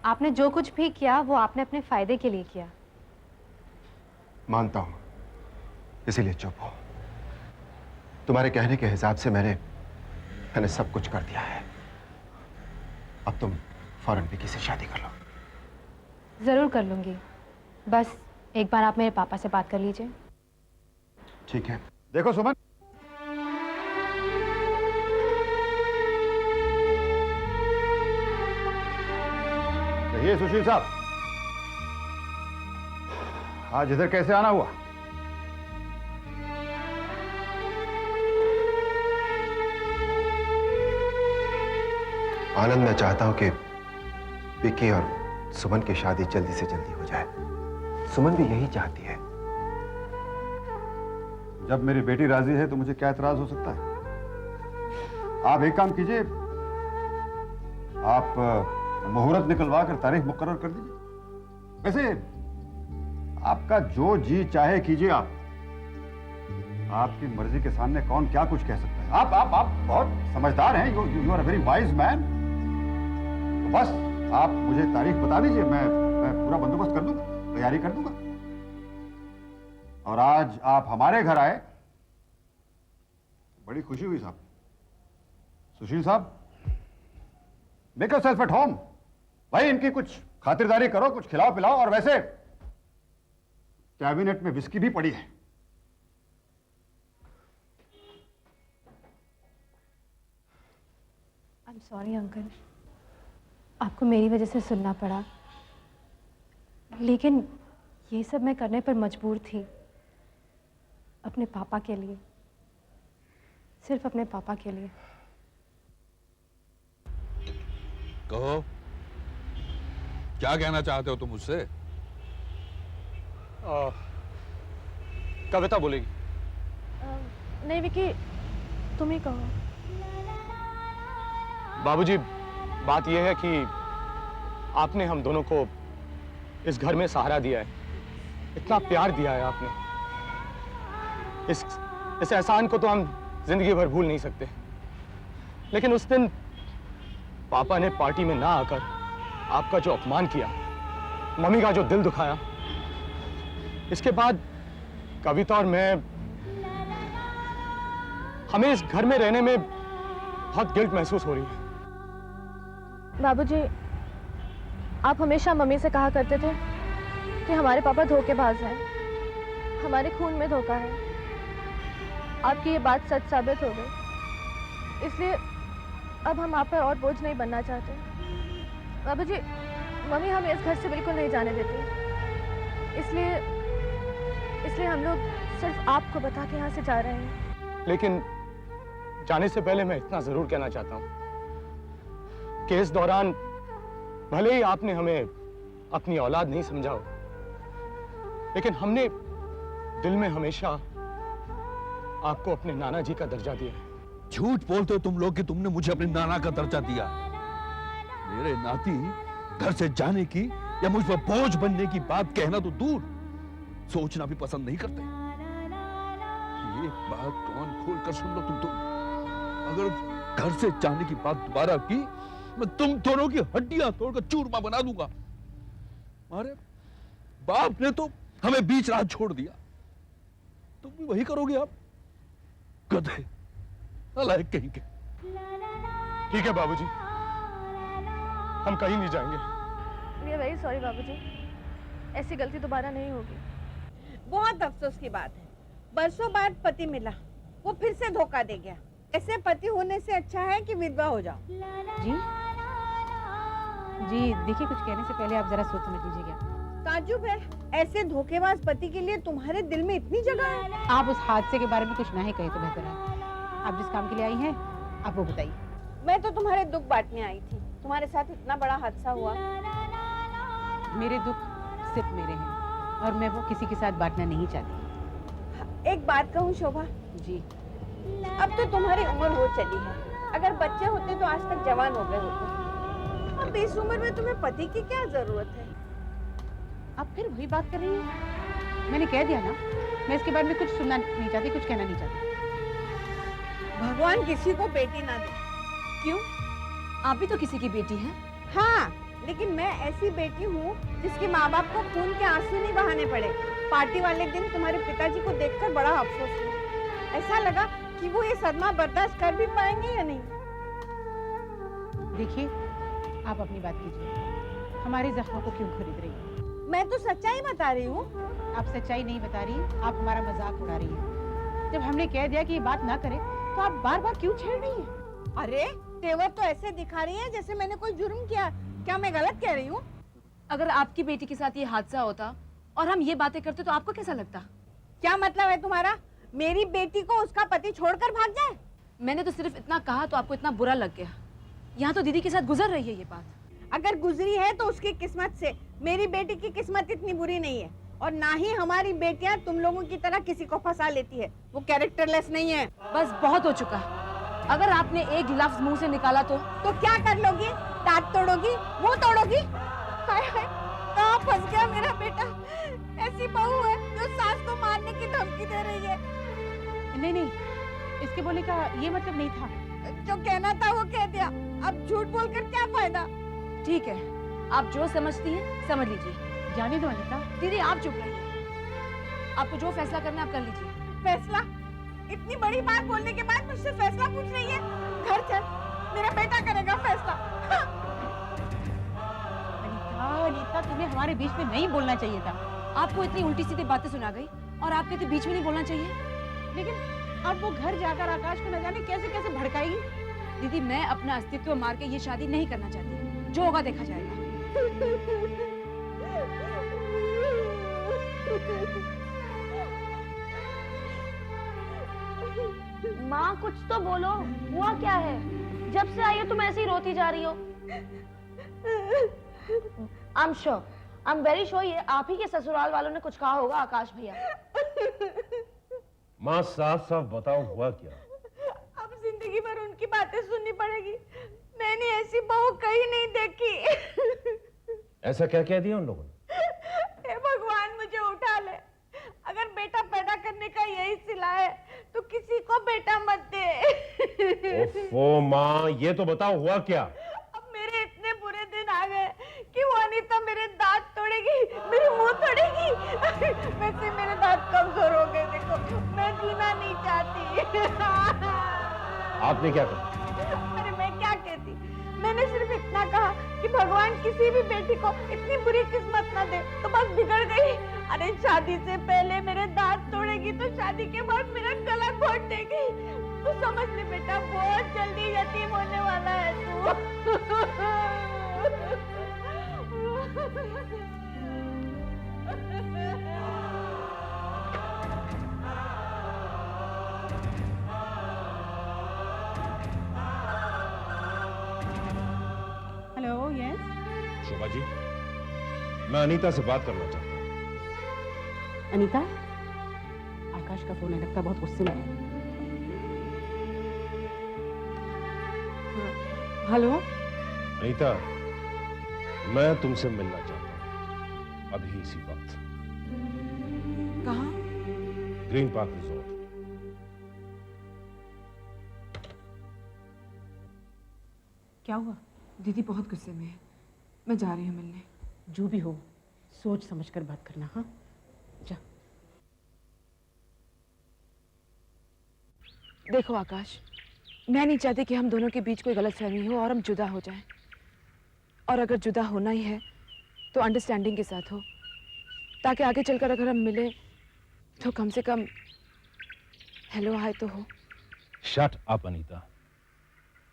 आपने जो कुछ भी किया वो आपने अपने फायदे के लिए किया। मानता हूं, इसीलिए चुप हो। तुम्हारे कहने के हिसाब से मैंने सब कुछ कर दिया है। अब तुम फौरन विकी से शादी कर लो। जरूर कर लूंगी, बस एक बार आप मेरे पापा से बात कर लीजिए। ठीक है। देखो सुमन, कहिए सुशील साहब, आज इधर कैसे आना हुआ? आनंद, मैं चाहता हूं कि विकी और सुमन की शादी जल्दी से जल्दी हो जाए। सुमन भी यही चाहती है। जब मेरी बेटी राजी है तो मुझे क्या एतराज हो सकता है? आप एक काम कीजिए, आप मुहूर्त निकलवा कर तारीख मुकर्रर कर दीजिए। वैसे आपका जो जी चाहे कीजिए। आप आपकी मर्जी के सामने कौन क्या कुछ कह सकता है? आप बहुत समझदार हैं। You are a very wise man. तो बस आप मुझे तारीख बता दीजिए, मैं पूरा बंदोबस्त कर दूंगा, तैयारी कर दूंगा। और आज आप हमारे घर आए, बड़ी खुशी हुई साहब। सुशील साहब, मेक योरसेल्फ एट होम। भाई इनकी कुछ खातिरदारी करो, कुछ खिलाओ पिलाओ। और वैसे कैबिनेट में विस्की भी पड़ी है। आई एम सॉरी अंकल, आपको मेरी वजह से सुनना पड़ा, लेकिन ये सब मैं करने पर मजबूर थी। अपने पापा के लिए, सिर्फ अपने पापा के लिए। कहो, क्या कहना चाहते हो तुम मुझसे? कविता बोलेगी। नहीं विकी, तुम ही कहो। बाबूजी, बात यह है कि आपने हम दोनों को इस घर में सहारा दिया है, इतना प्यार दिया है आपने। इस एहसान को तो हम जिंदगी भर भूल नहीं सकते। लेकिन उस दिन पापा ने पार्टी में ना आकर आपका जो अपमान किया, मम्मी का जो दिल दुखाया, इसके बाद कविता और मैं, हमें इस घर में रहने में बहुत गिल्ट महसूस हो रही है। बाबूजी, आप हमेशा मम्मी से कहा करते थे कि हमारे पापा धोखेबाज हैं, हमारे खून में धोखा है। आपकी ये बात सच साबित हो गई, इसलिए अब हम आप पर और बोझ नहीं बनना चाहते। बाबूजी, मम्मी हमें इस घर से बिल्कुल नहीं जाने देती, इसलिए हम लोग सिर्फ आपको बता के यहाँ से जा रहे हैं। लेकिन जाने से पहले मैं इतना जरूर कहना चाहता हूँ कि इस दौरान भले ही आपने हमें अपनी औलाद नहीं समझा हो, लेकिन हमने दिल में हमेशा आपको अपने नाना जी का दर्जा दिया है। झूठ बोलते हो तुम लोग कि तुमने मुझे अपने नाना का दर्जा दिया। मेरे नाती घर से जाने की या मुझ पर बोझ बनने की बात कहना तो दूर, सोचना भी पसंद नहीं करते। ये बात कान खोल कर सुन लो तुम तो। अगर घर से जाने की बात दोबारा की, मैं तुम दोनों की हड्डियां तोड़कर चूरमा बना दूंगा। अरे बाप ने तो हमें बीच राह छोड़ दिया, तुम भी वही करोगे आप? गधे, नालायक कहीं के। ठीक है बाबूजी, हम कहीं नहीं जाएंगे। वी आर वेरी सॉरी बाबूजी, ऐसी गलती दोबारा नहीं होगी। बहुत अफसोस की बात है, बरसों बाद पति मिला, वो फिर से धोखा दे गया। ऐसे पति होने से अच्छा है कि विधवा हो जाओ। जी देखिए, कुछ कहने से पहले आप जरा सोच समझ लीजिएगा। ताज्जुब है, ऐसे धोखेबाज पति के लिए तुम्हारे दिल में इतनी जगह है। आप उस हादसे के बारे में कुछ ना ही कहे तो बेहतर है। आप जिस काम के लिए आई हैं, आप वो बताइए। मैं तो तुम्हारे दुख बांटने आई थी, तुम्हारे साथ इतना बड़ा हादसा हुआ। मेरे दुख सिर्फ मेरे हैं और मैं वो किसी के साथ बांटना नहीं चाहती। एक बात कहूँ शोभा जी, अब तो तुम्हारी उम्र हो चली है, अगर बच्चे होते तो आज तक जवान हो गए होते। अब इस उम्र में तुम्हें पति की क्या जरूरत है? आप फिर वही बात कर रही हैं। मैंने कह दिया ना, मैं इसके बारे में कुछ सुनना नहीं चाहती, कुछ कहना नहीं चाहती। भगवान किसी को बेटी ना दे। क्यों? आप भी तो किसी की बेटी हैं। हाँ, लेकिन मैं ऐसी बेटी हूँ जिसके माँ बाप को खून के आंसू नहीं बहाने पड़े। पार्टी वाले दिन तुम्हारे पिताजी को देखकर बड़ा अफसोस हुआ। ऐसा लगा कि वो ये सदमा बर्दाश्त कर भी पाएंगे या नहीं। देखिए, आप अपनी बात कीजिए। हमारे जख्मों को क्यों खरीद रही हैं? मैं तो सच्चाई बता रही हूँ। आप सच्चाई नहीं बता रही, आप हमारा मजाक उड़ा रही हैं। जब हमने कह दिया कि ये बात ना करें, तो आप बार बार क्यों छेड़ रही हैं? अरे तेवर तो ऐसे दिखा रही है जैसे मैंने कोई जुर्म किया। क्या मैं गलत कह रही हूँ? अगर आपकी बेटी के साथ ये हादसा होता और हम ये बातें करते तो आपको कैसा लगता? क्या मतलब है तुम्हारा? मेरी बेटी को उसका पति छोड़कर भाग जाए? मैंने तो सिर्फ इतना कहा तो आपको इतना बुरा लग गया। यहाँ तो दीदी के साथ गुजर रही है ये बात। अगर गुजरी है तो उसकी किस्मत से। मेरी बेटी की किस्मत इतनी बुरी नहीं है, और ना ही हमारी बेटियां तुम लोगों की तरह किसी को फंसा लेती है। वो कैरेक्टरलेस नहीं है। बस बहुत हो चुका। अगर आपने एक लफ्ज मुंह से निकाला तो क्या कर लोगी? दांत तोड़ोगी? मुंह तोड़ोगी? हाय हाय, कहाँ फंस गया मेरा बेटा। ऐसी बहू है जो सास को मारने की धमकी दे रही है। नहीं नहीं, इसके बोलने का ये मतलब नहीं था। जो कहना था वो कह दिया, अब झूठ बोलकर क्या फायदा। ठीक है, आप जो समझती हैं समझ लीजिए। जाने दो अनीता। दीदी आप चुप रहिए। आपको जो फैसला करना है आप कर लीजिए। फैसला? इतनी बड़ी बात बोलने के बाद मुझसे फैसला पूछ रही है? घर चल, मेरा बेटा करेगा फैसला। अनीता, अनीता, तुम्हें हमारे बीच में नहीं बोलना चाहिए था। आपको इतनी उल्टी सीधी बातें सुना गई और आप कहते बीच में नहीं बोलना चाहिए। लेकिन अब वो घर जाकर आकाश को न जाने कैसे कैसे भड़काएगी। दीदी मैं अपना अस्तित्व मार के ये शादी नहीं करना चाहती। जो होगा देखा जाएगा। माँ कुछ तो बोलो, हुआ क्या है? जब से आई हो तुम ऐसे ही रोती जा रही हो। I'm very sure ये आप ही के ससुराल वालों ने कुछ कहा होगा आकाश भैया। माँ साफ साफ बताओ हुआ क्या? अब जिंदगी भर उनकी बातें सुननी पड़ेगी। मैंने ऐसी बहू कहीं नहीं देखी। ऐसा क्या कह दिया उन लोगों ने? हे भगवान मुझे उठा ले। अगर बेटा पैदा करने का यही सिला है तो किसी को बेटा मत दे। ओफो माँ, ये तो बताओ हुआ क्या? अब मेरे इतने बुरे दिन आ गए कि वो अनीता मेरे दांत तोड़ेगी, मेरे मुंह तोड़ेगी। वैसे मेरे दांत कमजोर हो गए, देखो मैं जीना नहीं चाहती। आपने क्या कहा? अरे मैं क्या कहती, मैंने सिर्फ इतना कहा कि भगवान किसी भी बेटी को इतनी बुरी किस्मत ना दे, तो बस बिगड़ गई। अरे शादी से पहले मेरे दांत तोड़ेगी तो शादी के बाद मेरा गला घोट देगी। तू समझ ले बेटा, बहुत जल्दी यतीम होने वाला है तू। Hello, yes. शोभा जी, मैं अनीता से बात करना चाहता हूँ। अनीता, आकाश का फोन है, लगता बहुत गुस्से में है। हेलो अनीता, मैं तुमसे मिलना चाहता हूँ अभी इसी वक्त। कहाँ? Green park resort. क्या हुआ? दीदी बहुत गुस्से में है। मैं जा रही हूँ मिलने। जो भी हो, सोच समझ कर बात करना। हाँ, जा। देखो आकाश, मैं नहीं चाहती कि हम दोनों के बीच कोई गलतफहमी हो और हम जुदा हो जाएं। और अगर जुदा होना ही है तो अंडरस्टैंडिंग के साथ हो, ताकि आगे चलकर अगर हम मिले तो कम से कम हेलो हाय तो हो। शट अप अनीता,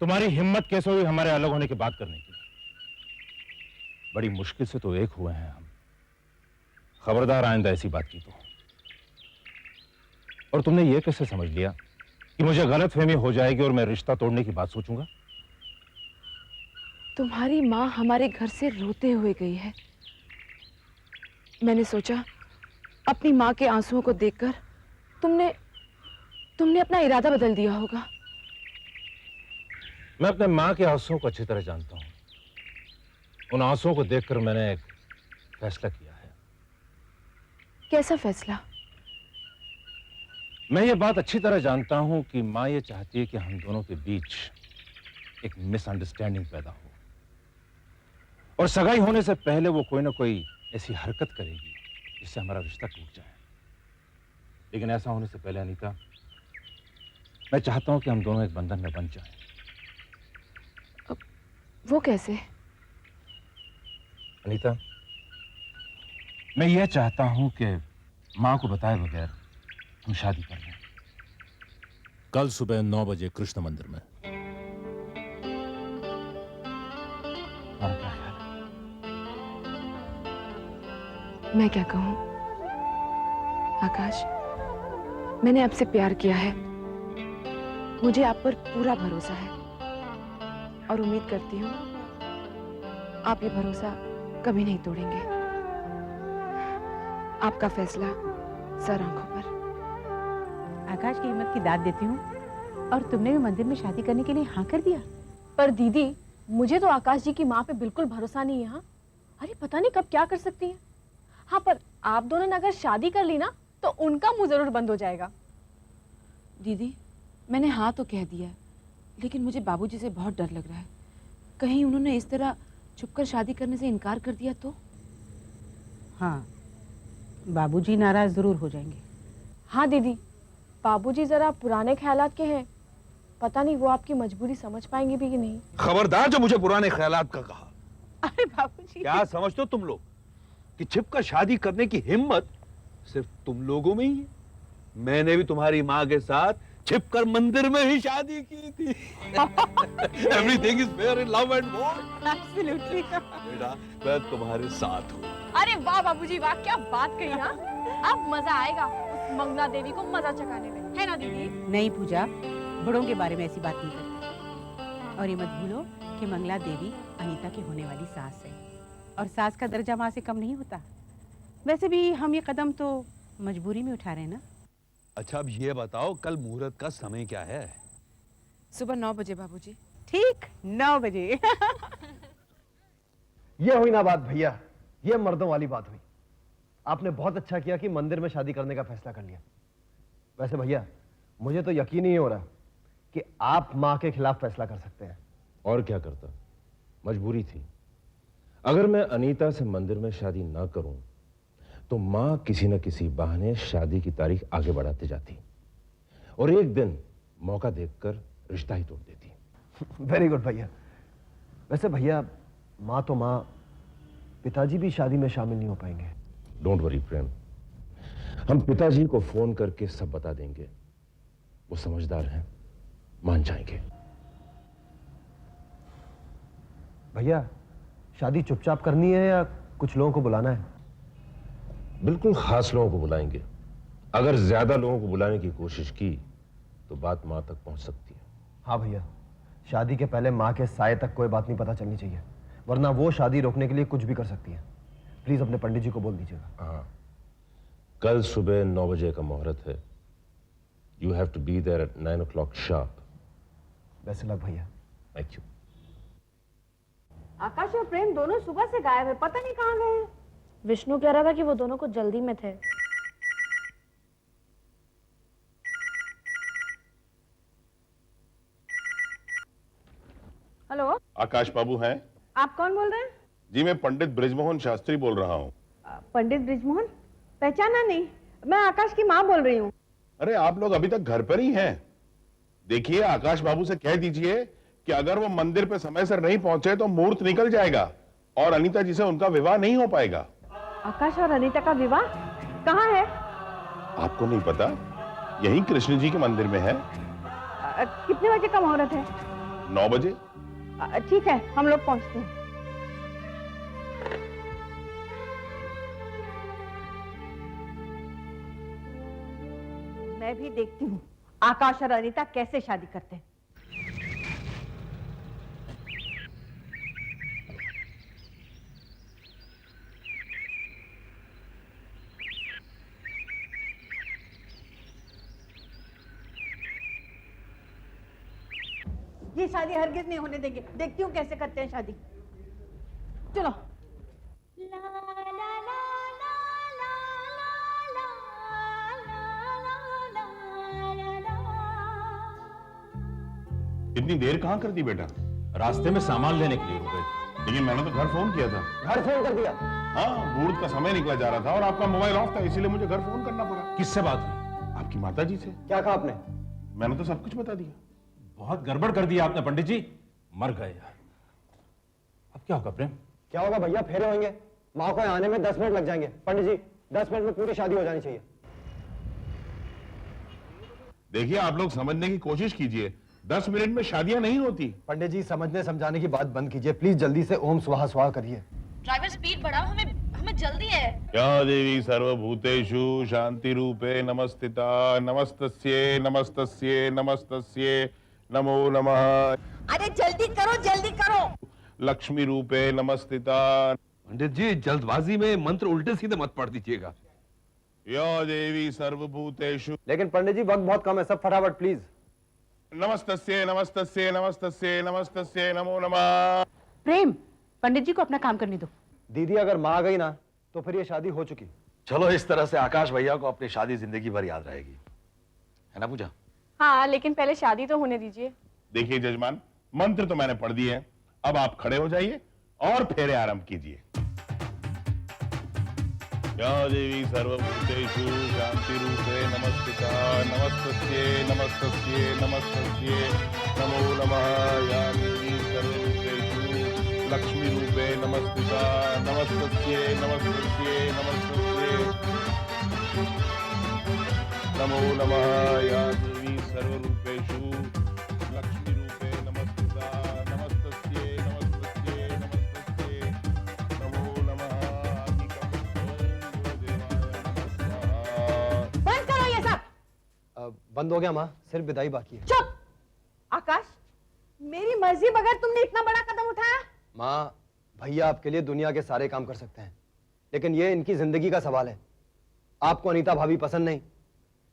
तुम्हारी हिम्मत कैसे हुई हमारे अलग होने की बात करने की? बड़ी मुश्किल से तो एक हुए हैं हम। खबरदार आइंदा ऐसी बात की तो। और तुमने ये कैसे समझ लिया कि मुझे गलतफहमी हो जाएगी और मैं रिश्ता तोड़ने की बात सोचूंगा? तुम्हारी माँ हमारे घर से रोते हुए गई है। मैंने सोचा अपनी माँ के आंसुओं को देखकर तुमने अपना इरादा बदल दिया होगा। मैं अपने माँ के आंसुओं को अच्छी तरह जानता हूं। उन आंसुओं को देखकर मैंने एक फैसला किया है। कैसा फैसला? मैं ये बात अच्छी तरह जानता हूं कि माँ ये चाहती है कि हम दोनों के बीच एक मिसअंडरस्टैंडिंग पैदा हो। और सगाई होने से पहले वो कोई ना कोई ऐसी हरकत करेगी जिससे हमारा रिश्ता टूट जाए। लेकिन ऐसा होने से पहले अनीता, मैं चाहता हूं कि हम दोनों एक बंधन में बंध जाएं। वो कैसे? अनीता, मैं यह चाहता हूं कि मां को बताए बगैर हम शादी कर लें। कल सुबह 9 बजे कृष्ण मंदिर में। और क्या ख्याल है? मैं क्या कहूं आकाश, मैंने आपसे प्यार किया है, मुझे आप पर पूरा भरोसा है और उम्मीद करती हूं आप ये भरोसा कभी नहीं तोड़ेंगे। आपका फैसला सर आंखों पर। आकाश की हिम्मत की दाद देती हूँ। और तुमने भी मंदिर में शादी करने के लिए हाँ कर दिया? पर दीदी, मुझे तो आकाश जी की माँ पे बिल्कुल भरोसा नहीं है। हाँ, अरे पता नहीं कब क्या कर सकती है। हाँ, पर आप दोनों ने अगर शादी कर ली ना तो उनका मुंह जरूर बंद हो जाएगा। दीदी, मैंने हाँ तो कह दिया, लेकिन मुझे बाबूजी से बहुत डर लग रहा है। कहीं उन्होंने इस तरह छुपकर शादी करने से इनकार कर दिया तो? हाँ, बाबूजी नाराज जरूर हो जाएंगे। हाँ दीदी, बाबूजी जरा पुराने ख्यालात के हैं, पता नहीं वो आपकी मजबूरी समझ पाएंगे भी कि नहीं। खबरदार जो मुझे पुराने ख्यालात का कहा। अरे बाबूजी, क्या समझते हो तुम लोग कि छिपकर शादी करने की हिम्मत सिर्फ तुम लोगों में ही है? मैंने भी तुम्हारी माँ के साथ छिपकर मंदिर में ही शादी की थी। Everything is fair in love and war. Absolutely. बेटा, मैं तुम्हारे साथ हूँ। अरे वाह बाबूजी वाह, क्या बात कही ना। अब मजा आएगा उस मंगला देवी को मजा चखाने में, है ना दीदी? नहीं पूजा, बड़ों के बारे में ऐसी बात नहीं करती। और ये मत भूलो कि मंगला देवी अनीता की होने वाली सास है, और सास का दर्जा माँ से कम नहीं होता। वैसे भी हम ये कदम तो मजबूरी में उठा रहे हैं ना। अच्छा, अब ये बताओ कल मुहूर्त का समय क्या है? सुबह 9 बजे बाबूजी। ठीक 9 बजे। ये हुई ना बात भैया, ये मर्दों वाली बात हुई। आपने बहुत अच्छा किया कि मंदिर में शादी करने का फैसला कर लिया। वैसे भैया, मुझे तो यकीन ही नहीं हो रहा कि आप मां के खिलाफ फैसला कर सकते हैं। और क्या करता, मजबूरी थी। अगर मैं अनीता से मंदिर में शादी ना करूं तो मां किसी न किसी बहाने शादी की तारीख आगे बढ़ाते जाती और एक दिन मौका देखकर रिश्ता ही तोड़ देती। वेरी गुड भैया। वैसे भैया, मां तो मां, पिताजी भी शादी में शामिल नहीं हो पाएंगे। डोंट वरी प्रेम, हम पिताजी को फोन करके सब बता देंगे। वो समझदार हैं, मान जाएंगे। भैया, शादी चुपचाप करनी है या कुछ लोगों को बुलाना है? बिल्कुल खास लोगों को बुलाएंगे। अगर ज्यादा लोगों को बुलाने की कोशिश की तो बात मां तक पहुंच सकती है। हाँ भैया, शादी के पहले मां के साये तक कोई बात नहीं पता चलनी चाहिए, वरना वो शादी रोकने के लिए कुछ भी कर सकती है। प्लीज अपने पंडित जी को बोल दीजिएगा। हाँ, कल सुबह 9 बजे का मुहूर्त है। You have to be there at 9 o'clock sharp. Best luck भैया। Thank you. आकाश और प्रेम दोनों सुबह से गायब है, पता नहीं कहाँ गए हैं। विष्णु कह रहा था कि वो दोनों को जल्दी में थे। हेलो, आकाश बाबू हैं? आप कौन बोल रहे हैं? जी, मैं पंडित ब्रिजमोहन शास्त्री बोल रहा हूँ। पंडित ब्रिजमोहन? पहचाना नहीं, मैं आकाश की माँ बोल रही हूँ। अरे, आप लोग अभी तक घर पर ही हैं? देखिए, आकाश बाबू से कह दीजिए कि अगर वो मंदिर पे समय से नहीं पहुंचे तो मुहूर्त निकल जाएगा और अनीता जी से उनका विवाह नहीं हो पाएगा। आकाश और अनीता का विवाह कहाँ है? आपको नहीं पता? यही कृष्ण जी के मंदिर में है। कितने बजे का मुहूर्त है? 9 बजे। ठीक है, हम लोग पहुंचते हैं। मैं भी देखती हूँ आकाश और अनीता कैसे शादी करते हैं। ये शादी हरगिज नहीं होने देंगे। देखती हूँ कैसे करते हैं शादी। चलो। इतनी देर कहाँ कर दी बेटा? रास्ते में सामान लेने के लिए रुक गए थे। लेकिन मैंने तो घर फोन किया था। घर फोन कर दिया? हाँ, मुहूर्त का समय निकला जा रहा था और आपका मोबाइल ऑफ था, इसीलिए मुझे घर फोन करना पड़ा। किससे बात हुई? आपकी माता जी से। क्या कहा आपने? मैंने तो सब कुछ बता दिया। बहुत गड़बड़ कर दिया आपने पंडित जी, मर गए यार। अब क्या होगा प्रेम? क्या होगा भैया, फेरे होंगे, माँ को यहाँ आने में 10 मिनट लग जाएंगे। पंडित जी 10 मिनट में पूरी शादी हो जानी चाहिए। देखिए, आप लोग समझने की कोशिश कीजिए, 10 मिनट में शादियां नहीं होती। पंडित जी समझने समझाने की बात बंद कीजिए प्लीज, जल्दी से ओम स्वाहा स्वाहा करिए। ड्राइवर स्पीड बढ़ाओ, हमें जल्दी है। या देवी सर्वभूतेषु शांति रूपे नमस्तिता, नमस्तस्ये नमस्तस्ये नमस्तस्ये नमो नमः। अरे जल्दी करो। लक्ष्मी रूपे नमस्तिता। पंडित जी जल्दबाजी में मंत्र उल्टे सीधे मत पढ़ दीजिएगा। या देवी सर्वभूतेषु। लेकिन पंडित जी वक्त बहुत कम है, सब फटाफट प्लीज। नमस्तस्ये नमस्तस्ये नमस्तस्ये नमस्तस्ये नमो नमः। प्रेम, पंडित जी को अपना काम करने दो। दीदी अगर माँ आ गई ना तो फिर ये शादी हो चुकी। चलो इस तरह से आकाश भैया को अपनी शादी जिंदगी भर याद रहेगी, है ना पूजा? हाँ, लेकिन पहले शादी तो होने दीजिए। देखिए जजमान, मंत्र तो मैंने पढ़ दिए हैं, अब आप खड़े हो जाइए और फेरे आरंभ कीजिए। या देवी सर्वभूतेषु शांति रूपे नमस्तिता, नमस्तस्ये नमस्तस्ये नमस्तस्ये नमो नमः। या देवी सर्वभूतेषु लक्ष्मी रूपे नमस्तिता, नमस्तस्ये नमस्तस्ये नमस्तस्ये नमो नमः। या देवी सर्वरूपेषु लक्ष्मी रूपे नमस्तिता, नमस्तस्ये नमस्तस्ये नमस्तस्ये नमो नमः। बंद करो ये सब। बंद हो गया माँ, सिर्फ विदाई बाकी है। चुप। आकाश, मेरी मर्जी बगैर तुमने इतना बड़ा कदम उठाया? माँ, भैया आपके लिए दुनिया के सारे काम कर सकते हैं, लेकिन ये इनकी जिंदगी का सवाल है। आपको अनीता भाभी पसंद नहीं,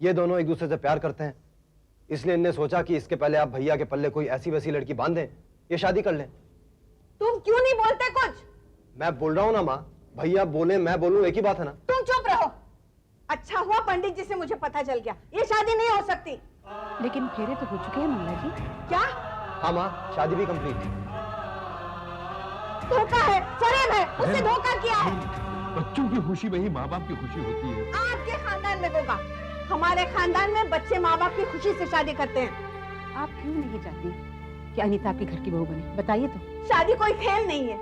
ये दोनों एक दूसरे से प्यार करते हैं, इसलिए इनने सोचा कि इसके पहले आप भैया के पल्ले कोई ऐसी वैसी लड़की बांध दें, ये शादी कर लें। तुम क्यों नहीं बोलते कुछ? मैं बोल रहा हूँ ना माँ, भैया बोले मैं बोलूं, एक ही बात है ना। तुम चुप रहो। अच्छा हुआ पंडित जी से मुझे पता चल गया, ये शादी नहीं हो सकती। लेकिन फेरे तो हो चुके हैं मंगला जी। क्या? हाँ माँ, शादी भी कंप्लीट। धोखा है, फरेब है, उसने धोखा किया है। बच्चों की खुशी में ही माँ बाप की खुशी होती है। आपके खानदान में होगा, हमारे खानदान में बच्चे माँ बाप की खुशी से शादी करते हैं। आप क्यों नहीं चाहती कि अनीता आपके घर की बहू बने? बताइए तो। शादी कोई खेल नहीं है,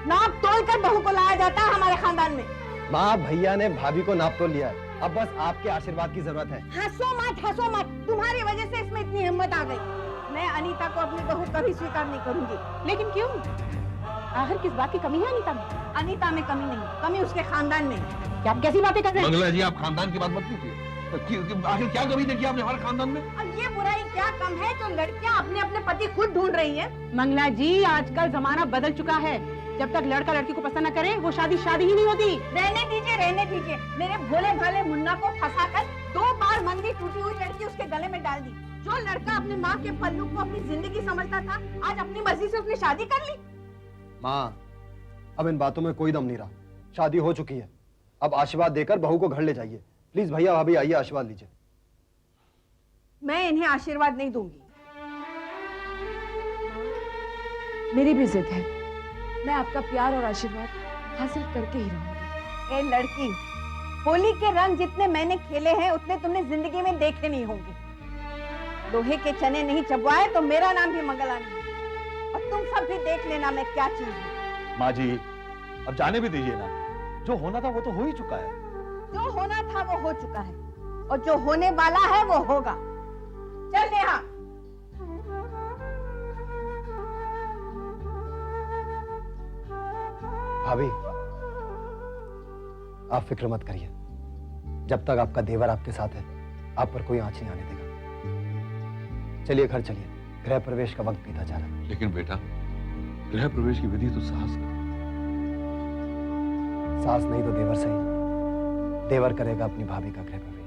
नाप तोल कर बहू को लाया जाता है हमारे खानदान में। माँ, भैया ने भाभी को नाप तोल लिया है, अब बस आपके आशीर्वाद की जरूरत है। हंसो मत, तुम्हारी वजह से इसमें इतनी हिम्मत आ गई। मैं अनीता को अपनी बहू कभी स्वीकार नहीं करूंगी। लेकिन क्यों? आखिर किस बात की कमी है अनीता में? अनीता में कमी नहीं, कमी उसके खानदान में। क्या आप कैसी बातें कर रहे हैं? मंगला जी आप खानदान की बात मत कीजिए। आखिर क्या कमी देखी आपने हमारे खानदान में? और ये बुराई क्या कम है जो लड़कियां अपने अपने पति खुद ढूंढ रही हैं? मंगला जी, आजकल जमाना बदल चुका है, जब तक लड़का लड़की को पसंद न करे वो शादी ही नहीं होती। रहने दीजिए। मेरे भोले भाले मुन्ना को फंसाकर 2 बार मंदी टूटी हुई लड़की उसके गले में डाल दी। जो लड़का अपने माँ के पल्लू को अपनी जिंदगी समझता था, आज अपनी मर्जी से उसने शादी कर ली। माँ, अब इन बातों में कोई दम नहीं रहा, शादी हो चुकी है, अब आशीर्वाद देकर बहू को घर ले जाइए। प्लीज भैया भाभी आइए, आशीर्वाद लीजिए। मैं इन्हें आशीर्वाद नहीं दूंगी। मेरी भी जिद है, मैं आपका प्यार और आशीर्वाद हासिल करके ही रहूंगी। ए लड़की, होली के रंग जितने मैंने खेले हैं उतने तुमने जिंदगी में देखे नहीं होंगे। लोहे के चने नहीं चबवाए तो मेरा नाम भी मंगला नहीं, और तुम सब भी देख लेना मैं क्या चीज हूँ। माँ जी अब जाने भी दीजिए ना, जो होना था वो तो हो ही चुका है। जो होना था वो हो चुका है, और जो होने वाला है वो होगा। चल नेहा। भाभी, आप फिक्र मत करिए, जब तक आपका देवर आपके साथ है आप पर कोई आंच नहीं आने देगा। चलिए घर चलिए, गृह प्रवेश का वक्त बीता जा रहा है। लेकिन बेटा, गृह प्रवेश की विधि तो सास करे। सास नहीं तो देवर सही, देवर करेगा अपनी भाभी का गृह प्रवेश।